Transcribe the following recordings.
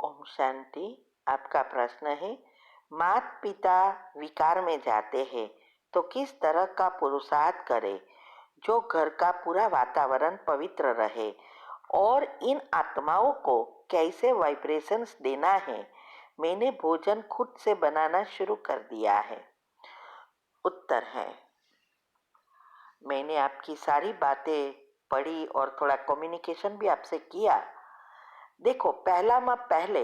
ओम शांति। आपका प्रश्न है, माता पिता विकार में जाते हैं तो किस तरह का पुरुषार्थ करें जो घर का पूरा वातावरण पवित्र रहे, और इन आत्माओं को कैसे वाइब्रेशंस देना है। मैंने भोजन खुद से बनाना शुरू कर दिया है। उत्तर है, मैंने आपकी सारी बातें पढ़ी और थोड़ा कम्युनिकेशन भी आपसे किया। देखो, पहले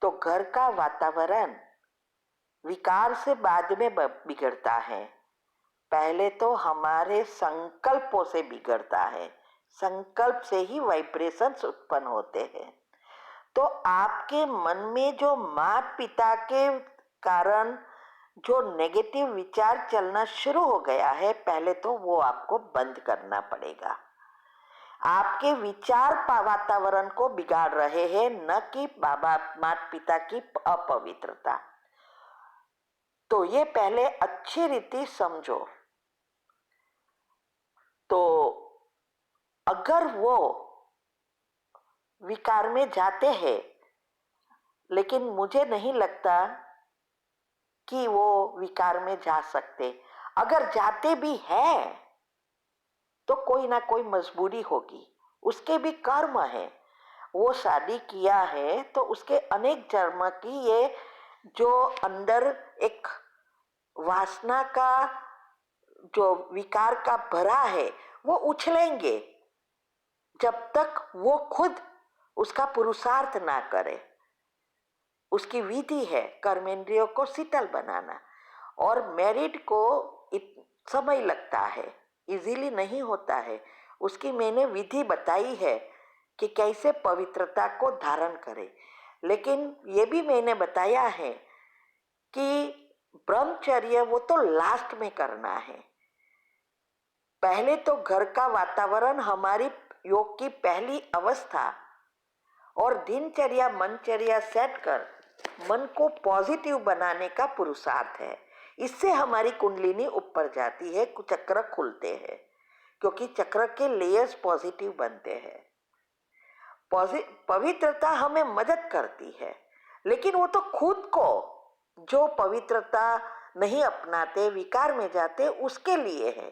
तो घर का वातावरण विकार से बाद में बिगड़ता है। पहले तो हमारे संकल्पों से बिगड़ता है। संकल्प से ही वाइब्रेशंस उत्पन्न होते हैं। तो आपके मन में जो माता पिता के कारण जो नेगेटिव विचार चलना शुरू हो गया है, पहले तो वो आपको बंद करना पड़ेगा। आपके विचार वातावरण को बिगाड़ रहे हैं, न कि माता पिता की अपवित्रता। तो ये पहले अच्छी रीति समझो। तो अगर वो विकार में जाते हैं, लेकिन मुझे नहीं लगता कि वो विकार में जा सकते। अगर जाते भी हैं तो कोई ना कोई मजबूरी होगी, उसके भी कर्म है। वो शादी किया है तो उसके अनेक जन्म की ये जो अंदर एक वासना का जो विकार का भरा है, वो उछलेंगे जब तक वो खुद उसका पुरुषार्थ ना करे। उसकी विधि है कर्मेंद्रियों को शीतल बनाना, और मैरिड को समय लगता है, इजीली नहीं होता है। उसकी मैंने विधि बताई है कि कैसे पवित्रता को धारण करें। लेकिन ये भी मैंने बताया है कि ब्रह्मचर्य वो तो लास्ट में करना है। पहले तो घर का वातावरण हमारी योग की पहली अवस्था और दिनचर्या मनचर्या सेट कर मन को पॉजिटिव बनाने का पुरुषार्थ है। इससे हमारी कुंडलिनी ऊपर जाती है, चक्र खुलते हैं, क्योंकि चक्र के लेयर्स पॉजिटिव बनते हैं। पवित्रता हमें मदद करती है, लेकिन वो तो खुद को जो पवित्रता नहीं अपनाते, विकार में जाते, उसके लिए है।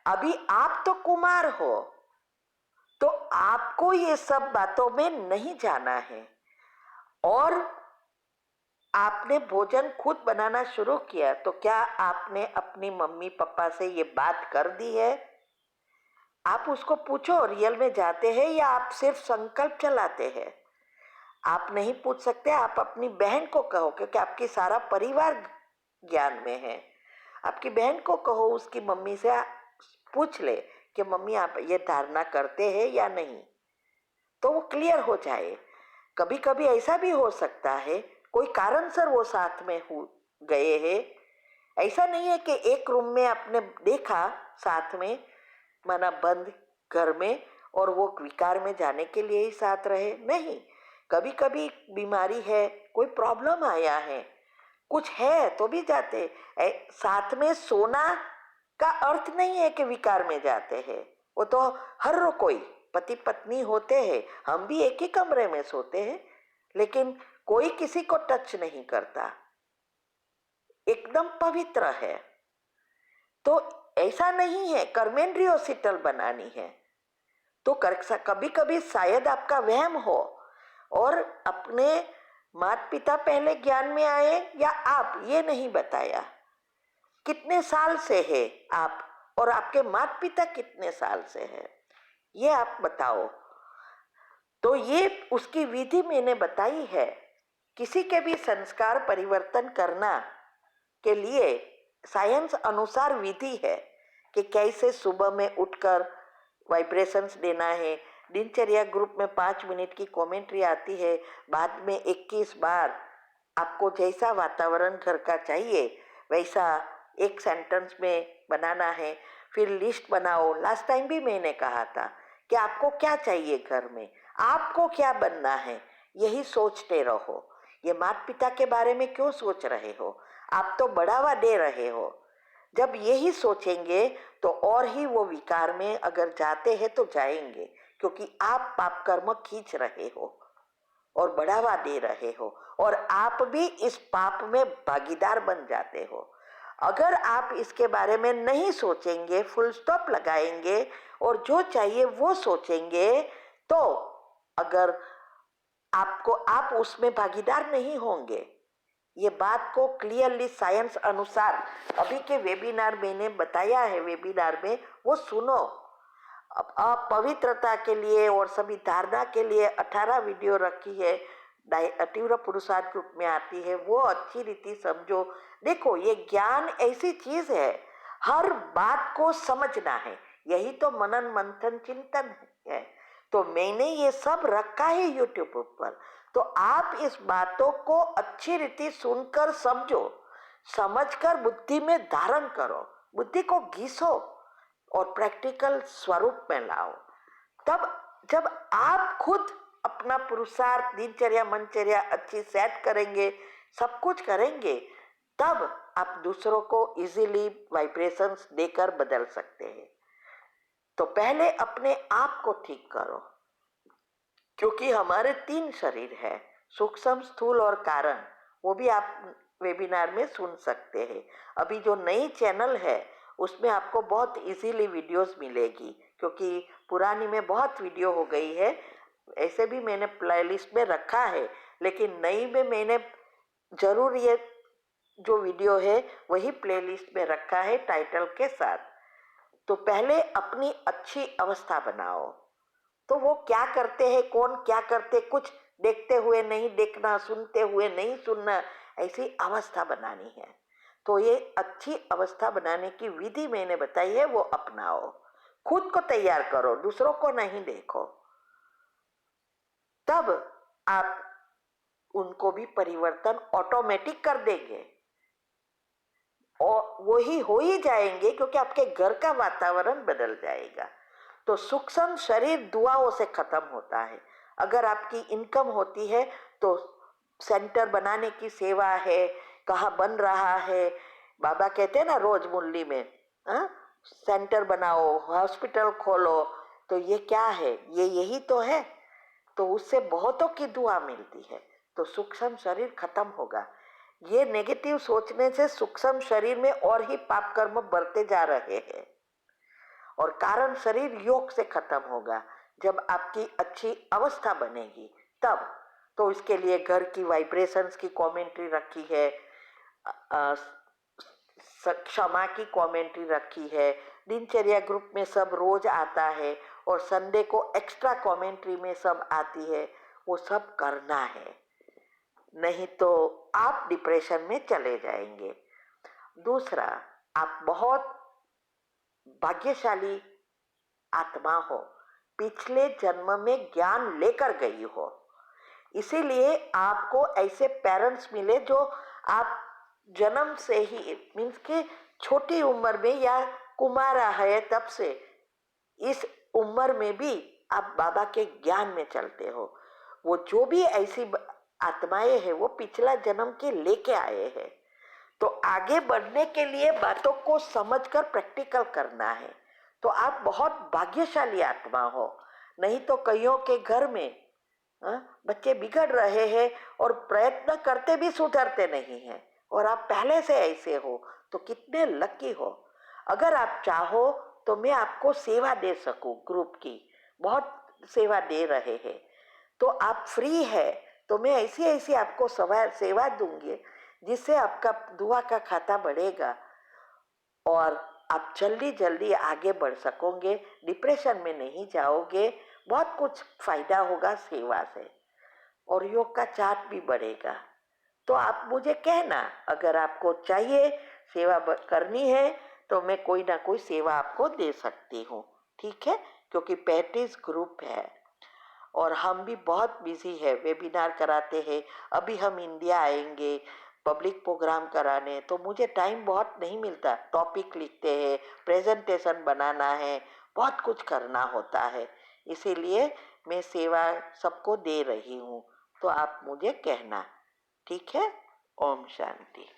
अभी आप तो कुमार हो, तो आपको ये सब बातों में नहीं जाना है। और आपने भोजन खुद बनाना शुरू किया, तो क्या आपने अपनी मम्मी पापा से ये बात कर दी है? आप उसको पूछो, रियल में जाते हैं या आप सिर्फ संकल्प चलाते हैं? आप नहीं पूछ सकते, आप अपनी बहन को कहो, क्योंकि आपकी सारा परिवार ज्ञान में है। आपकी बहन को कहो, उसकी मम्मी से पूछ ले कि मम्मी आप ये धारणा करते हैं या नहीं, तो वो क्लियर हो जाए। कभी कभी ऐसा भी हो सकता है कोई कारण सर वो साथ में हो गए हैं। ऐसा नहीं है कि एक रूम में आपने देखा साथ में, माना बंद घर में, और वो विकार में जाने के लिए ही साथ रहे। नहीं, कभी कभी बीमारी है, कोई प्रॉब्लम आया है, कुछ है तो भी जाते। साथ में सोना का अर्थ नहीं है कि विकार में जाते हैं। वो तो हर कोई पति पत्नी होते हैं, हम भी एक ही कमरे में सोते हैं, लेकिन कोई किसी को टच नहीं करता, एकदम पवित्र है। तो ऐसा नहीं है कर्मेंद्रियों शीतल बनानी है तो कभी कभी शायद आपका वहम हो, और अपने माता पिता पहले ज्ञान में आए या आप, ये नहीं बताया। कितने साल से है आप, और आपके माता पिता कितने साल से है, ये आप बताओ। तो ये उसकी विधि मैंने बताई है। किसी के भी संस्कार परिवर्तन करना के लिए साइंस अनुसार विधि है कि कैसे सुबह में उठकर वाइब्रेशंस देना है। दिनचर्या ग्रुप में 5 मिनट की कमेंट्री आती है, बाद में 21 बार आपको जैसा वातावरण घर का चाहिए वैसा एक सेंटेंस में बनाना है। फिर लिस्ट बनाओ। लास्ट टाइम भी मैंने कहा था कि आपको क्या चाहिए घर में, आपको क्या बनना है, यही सोचते रहो। ये माता पिता के बारे में क्यों सोच रहे हो? आप तो बढ़ावा दे रहे हो। जब यही सोचेंगे तो और ही वो विकार में अगर जाते हैं तो जाएंगे, क्योंकि आप पाप कर्म खींच रहे हो। और बढ़ावा दे रहे हो और आप भी इस पाप में भागीदार बन जाते हो। अगर आप इसके बारे में नहीं सोचेंगे, फुल स्टॉप लगाएंगे और जो चाहिए वो सोचेंगे, तो अगर आप उसमें भागीदार नहीं होंगे। ये बात को क्लियरली साइंस अनुसार अभी के वेबिनार मैंने बताया है, वेबिनार में वो सुनो। अब पवित्रता के लिए और सभी धारणा के लिए 18 वीडियो रखी है, तीव्र पुरुषार्थ ग्रुप में आती है, वो अच्छी रीति समझो। देखो, ये ज्ञान ऐसी चीज है, हर बात को समझना है, यही तो मनन मंथन चिंतन है। तो मैंने ये सब रखा है यूट्यूब पर, तो आप इस बातों को अच्छी रीति सुनकर समझो, समझकर बुद्धि में धारण करो, बुद्धि को घिसो और प्रैक्टिकल स्वरूप में लाओ। तब जब आप खुद अपना पुरुषार्थ, दिनचर्या, मनचर्या अच्छी सेट करेंगे, सब कुछ करेंगे, तब आप दूसरों को इजीली वाइब्रेशंस देकर बदल सकते हैं। तो पहले अपने आप को ठीक करो, क्योंकि हमारे 3 शरीर है, सूक्ष्म, स्थूल और कारण। वो भी आप वेबिनार में सुन सकते हैं। अभी जो नई चैनल है उसमें आपको बहुत इजीली वीडियोस मिलेगी, क्योंकि पुरानी में बहुत वीडियो हो गई है। ऐसे भी मैंने प्लेलिस्ट में रखा है, लेकिन नई में मैंने जरूर ये जो वीडियो है वही प्लेलिस्ट में रखा है टाइटल के साथ। तो पहले अपनी अच्छी अवस्था बनाओ। तो वो क्या करते हैं, कौन क्या करते, कुछ देखते हुए नहीं देखना, सुनते हुए नहीं सुनना, ऐसी अवस्था बनानी है। तो ये अच्छी अवस्था बनाने की विधि मैंने बताई है, वो अपनाओ। खुद को तैयार करो, दूसरों को नहीं देखो, तब आप उनको भी परिवर्तन ऑटोमेटिक कर देंगे और वो ही हो ही जाएंगे, क्योंकि आपके घर का वातावरण बदल जाएगा। तो सूक्ष्म शरीर दुआओं से खत्म होता है। अगर आपकी इनकम होती है तो सेंटर बनाने की सेवा है, कहाँ बन रहा है, बाबा कहते हैं ना रोज मुरली में, सेंटर बनाओ, हॉस्पिटल खोलो, तो ये क्या है, ये यही तो है। तो उससे बहुतों की दुआ मिलती है। तो सूक्ष्म शरीर खत्म होगा। ये नेगेटिव सोचने से सूक्ष्म शरीर में और ही पाप कर्म बढ़ते जा रहे हैं और कारण शरीर योग से खत्म होगा। जब आपकी अच्छी अवस्था बनेगी तब। तो इसके लिए घर की वाइब्रेशंस की कमेंट्री रखी है, क्षमा की कमेंट्री रखी है, दिनचर्या ग्रुप में सब रोज आता है और संडे को एक्स्ट्रा कमेंट्री में सब आती है। वो सब करना है, नहीं तो आप डिप्रेशन में चले जाएंगे। दूसरा, आप बहुत भाग्यशाली आत्मा हो, पिछले जन्म में ज्ञान लेकर गई हो, इसीलिए आपको ऐसे पेरेंट्स मिले जो आप जन्म से ही, मीन्स के छोटी उम्र में या कुमारा है तब से इस उम्र में भी आप बाबा के ज्ञान में चलते हो। वो जो भी ऐसी आत्माएं हैं वो पिछला जन्म के लेके आए हैं। तो आगे बढ़ने के लिए बातों को समझकर प्रैक्टिकल करना है। तो आप बहुत भाग्यशाली आत्मा हो, नहीं तो कईयों के घर में बच्चे बिगड़ रहे हैं और प्रयत्न करते भी सुधरते नहीं हैं, और आप पहले से ऐसे हो तो कितने लकी हो। अगर आप चाहो तो मैं आपको सेवा दे सकूं, ग्रुप की बहुत सेवा दे रहे हैं, तो आप फ्री है तो मैं ऐसी ऐसी आपको सेवा दूंगी जिससे आपका दुआ का खाता बढ़ेगा और आप जल्दी जल्दी आगे बढ़ सकोगे, डिप्रेशन में नहीं जाओगे, बहुत कुछ फायदा होगा सेवा से और योग का चार्ट भी बढ़ेगा। तो आप मुझे कहना, अगर आपको चाहिए सेवा करनी है तो मैं कोई ना कोई सेवा आपको दे सकती हूँ, ठीक है, क्योंकि 35 ग्रुप है और हम भी बहुत बिजी है, वेबिनार कराते हैं। अभी हम इंडिया आएंगे पब्लिक प्रोग्राम कराने, तो मुझे टाइम बहुत नहीं मिलता। टॉपिक लिखते हैं, प्रेजेंटेशन बनाना है, बहुत कुछ करना होता है, इसीलिए मैं सेवा सबको दे रही हूँ। तो आप मुझे कहना, ठीक है। ओम शांति।